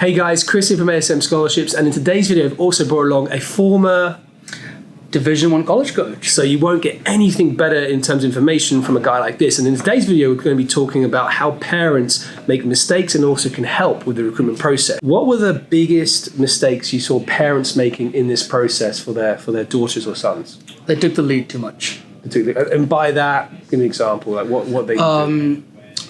Hey guys, Chris here from ASM Scholarships, and in today's video I've also brought along a former Division 1 college coach. So you won't get anything better in terms of information from a guy like this. And in today's video we're going to be talking about how parents make mistakes and also can help with the recruitment process. What were the biggest mistakes you saw parents making in this process for their daughters or sons? They took the lead too much. And by that, give me an example, like what they do.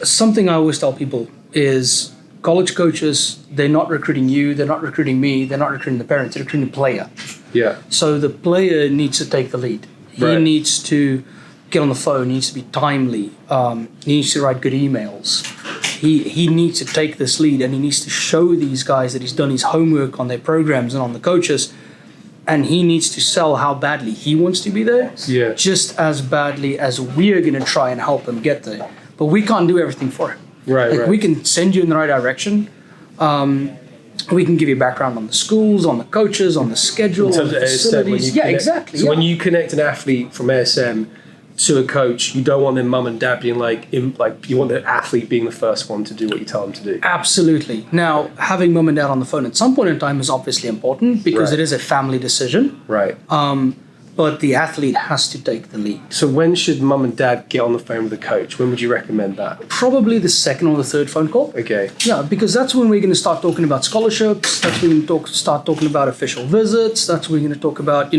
Something I always tell people is college coaches, they're not recruiting you, they're not recruiting me, they're not recruiting the parents, they're recruiting the player. Yeah. So the player needs to take the lead. He needs to get on the phone, he needs to be timely, he needs to write good emails. He needs to take this lead and he needs to show these guys that he's done his homework on their programs and on the coaches, and he needs to sell how badly he wants to be there, just as badly as we're going to try and help him get there. But we can't do everything for him. We can send you in the right direction. We can give you background on the schools, on the coaches, on the schedule, on the facilities. Exactly. So when you connect an athlete from ASM to a coach, you don't want their mum and dad being like you want the athlete being the first one to do what you tell them to do. Absolutely. Now, having mum and dad on the phone at some point in time is obviously important because it is a family decision. But the athlete has to take the lead. So when should mum and dad get on the phone with the coach? When would you recommend that? Probably the second or the third phone call. Okay. Yeah, because that's when we're going to start talking about scholarships. That's when we're going to start talking about official visits. That's when we're going to talk about,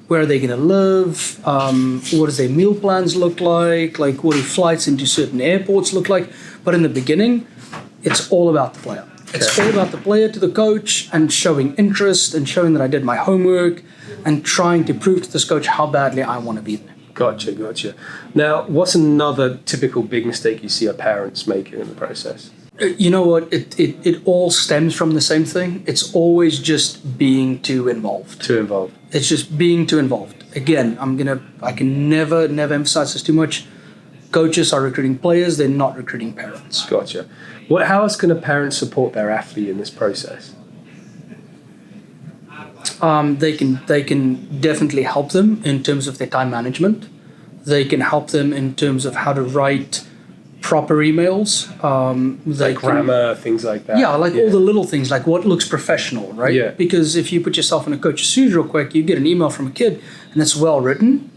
where are they going to live? What does their meal plans look like? Like, what do flights into certain airports look like? But in the beginning, it's all about the player. It's all about the player to the coach and showing interest and showing that I did my homework and trying to prove to this coach how badly I want to be there. Gotcha. Now, what's another typical big mistake you see our parents making in the process? You know what? It all stems from the same thing. It's always just being too involved. It's just being too involved. Again, I can never emphasize this too much. Coaches are recruiting players, they're not recruiting parents. Gotcha. How else can a parent support their athlete in this process? They can definitely help them in terms of their time management. They can help them in terms of how to write proper emails. Grammar, things like that. All the little things, like what looks professional, right? Yeah. Because if you put yourself in a coach's shoes real quick, you get an email from a kid and it's well written,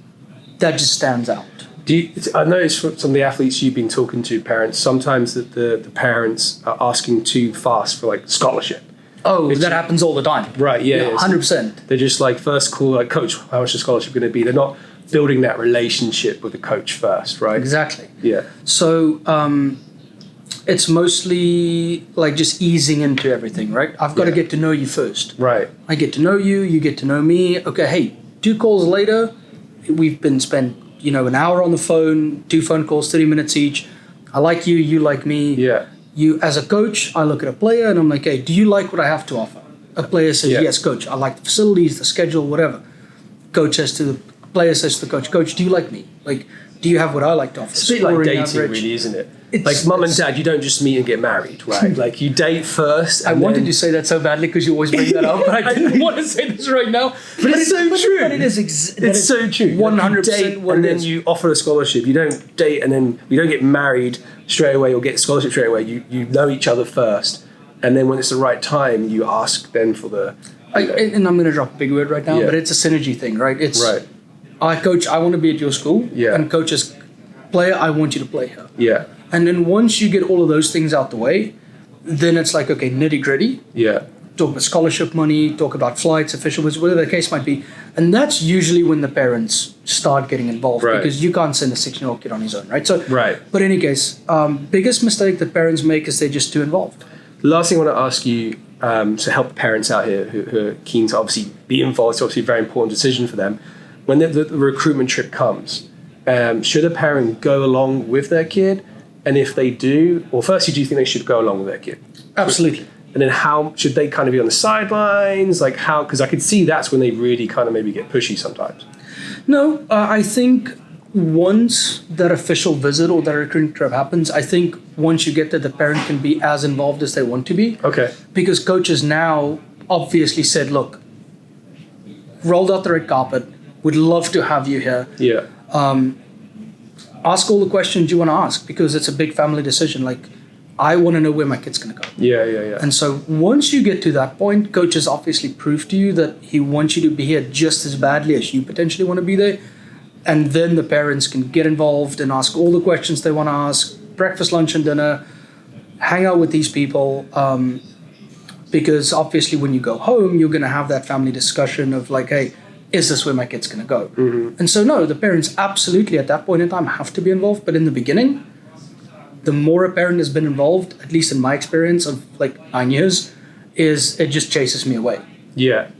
that just stands out. I noticed from some of the athletes you've been talking to, parents, sometimes that the parents are asking too fast for scholarship. Oh, that happens all the time. Right, yeah. 100%. They're just first call, coach, how much is the scholarship going to be? They're not building that relationship with the coach first, right? Exactly. Yeah. So it's mostly just easing into everything, right? I've got to get to know you first. Right. I get to know you, you get to know me. Okay, hey, 2 calls later, we've been spent an hour on the phone, 2 phone calls, 30 minutes each. I like you, you like me. Yeah. You, as a coach, I look at a player and I'm like, hey, do you like what I have to offer? A player says, yes, coach, I like the facilities, the schedule, whatever. Player says to the coach, do you like me? Do you have what I like to offer? It's a bit like dating, really, isn't it? Mum and dad, you don't just meet and get married, right? You date first. I wanted to say that so badly because you always bring that up, but I didn't want to say this right now. But it's so true. But it is it's so true. 100%. And then you offer a scholarship. You don't date and then you don't get married straight away or get a scholarship straight away. You know each other first, and then when it's the right time, you ask then for the. And I'm going to drop a big word right now, but it's a synergy thing, right? It's coach, I want to be at your school, and coaches, player, I want you to play here. Yeah. And then once you get all of those things out the way, then it's okay, nitty gritty. Yeah. Talk about scholarship money, talk about flights, official visits, whatever the case might be. And that's usually when the parents start getting involved because you can't send a 16-year-old kid on his own, right? So, But in any case, biggest mistake that parents make is they're just too involved. The last thing I want to ask you to help parents out here who are keen to obviously be involved, it's obviously a very important decision for them. When the recruitment trip comes, should a parent go along with their kid? And if they do, firstly, do you think they should go along with their kid? Absolutely. And then how should they kind of be on the sidelines? Because I could see that's when they really kind of maybe get pushy sometimes. No, I think once that official visit or that recruiting trip happens, I think once you get there, the parent can be as involved as they want to be. Okay. Because coaches now obviously said, look, rolled out the red carpet, would love to have you here. Yeah. Ask all the questions you want to ask because it's a big family decision. I want to know where my kid's going to go. Yeah. And so once you get to that point, coaches obviously prove to you that he wants you to be here just as badly as you potentially want to be there. And then the parents can get involved and ask all the questions they want to ask, breakfast, lunch, and dinner, hang out with these people. Because obviously when you go home, you're going to have that family discussion of like, hey, is this where my kid's going to go? Mm-hmm. And so no, the parents absolutely at that point in time have to be involved. But in the beginning, the more a parent has been involved, at least in my experience of like 9 years, is it just chases me away. Yeah.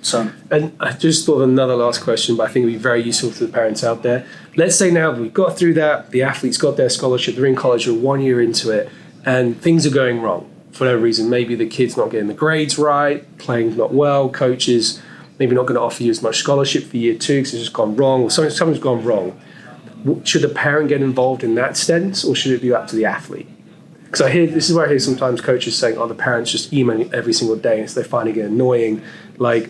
So, and I just thought of another last question, but I think it would be very useful to the parents out there. Let's say now we've got through that, the athletes got their scholarship, they're in college, we're 1 year into it, and things are going wrong for whatever reason. Maybe the kid's not getting the grades right, playing not well, coaches maybe not going to offer you as much scholarship for year 2 because it's just gone wrong, or something's gone wrong. Should the parent get involved in that sense, or should it be up to the athlete? Because this is where I hear sometimes coaches saying, "Oh, the parents just emailing every single day, and so they find it annoying." Like,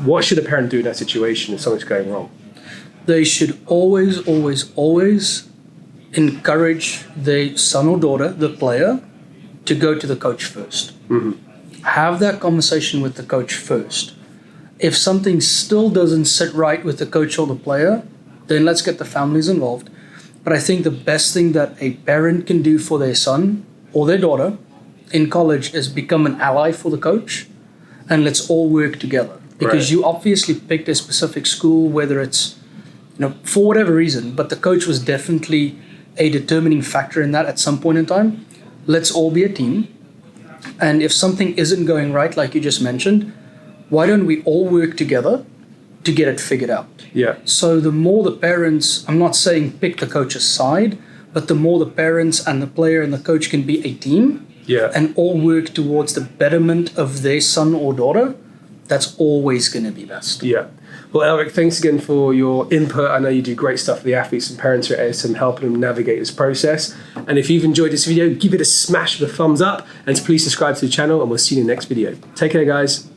what should a parent do in that situation if something's going wrong? They should always encourage their son or daughter, the player, to go to the coach first. Mm-hmm. Have that conversation with the coach first. If something still doesn't sit right with the coach or the player, then let's get the families involved. But I think the best thing that a parent can do for their son or their daughter in college is become an ally for the coach, and let's all work together. Because you obviously picked a specific school, whether it's, for whatever reason, but the coach was definitely a determining factor in that at some point in time. Let's all be a team. And if something isn't going right, like you just mentioned, why don't we all work together to get it figured out? Yeah. So the more the parents, I'm not saying pick the coach's side, but the more the parents and the player and the coach can be a team, and all work towards the betterment of their son or daughter, that's always going to be best. Yeah. Well, Elric, thanks again for your input. I know you do great stuff for the athletes and parents here at ASM, helping them navigate this process. And if you've enjoyed this video, give it a smash of a thumbs up, and please subscribe to the channel, and we'll see you in the next video. Take care, guys.